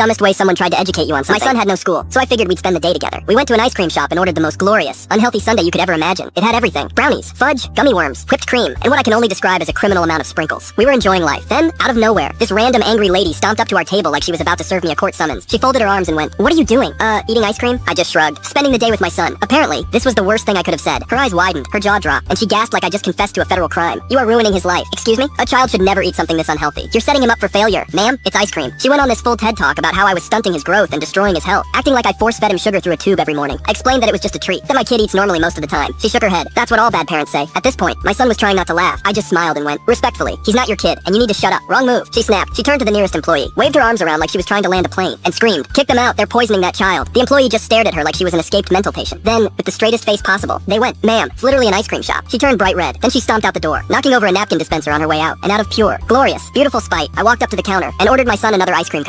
dumbest way someone tried to educate you on something. My son had no school, so I figured we'd spend the day together. We went to an ice cream shop and ordered the most glorious, unhealthy sundae you could ever imagine. It had everything: brownies, fudge, gummy worms, whipped cream, and what I can only describe as a criminal amount of sprinkles. We were enjoying life. Then, out of nowhere, this random angry lady stomped up to our table like she was about to serve me a court summons. She folded her arms and went, "What are you doing? Eating ice cream?" I just shrugged. Spending the day with my son. Apparently, this was the worst thing I could have said. Her eyes widened, her jaw dropped, and she gasped like I just confessed to a federal crime. "You are ruining his life." "Excuse me? A child should never eat something this unhealthy. You're setting him up for failure." "Ma'am, it's ice cream." She went on this full TED talk about how I was stunting his growth and destroying his health, acting like I force-fed him sugar through a tube every morning. I explained that it was just a treat, that my kid eats normally most of the time. She shook her head. That's what all bad parents say. At this point, my son was trying not to laugh. I just smiled and went, "Respectfully, he's not your kid, and you need to shut up." "Wrong move." She snapped. She turned to the nearest employee, waved her arms around like she was trying to land a plane, and screamed, "Kick them out, they're poisoning that child." The employee just stared at her like she was an escaped mental patient. Then, with the straightest face possible, they went, "Ma'am, it's literally an ice cream shop." She turned bright red. Then she stomped out the door, knocking over a napkin dispenser on her way out. And out of pure, glorious, beautiful spite, I walked up to the counter and ordered my son another ice cream cone.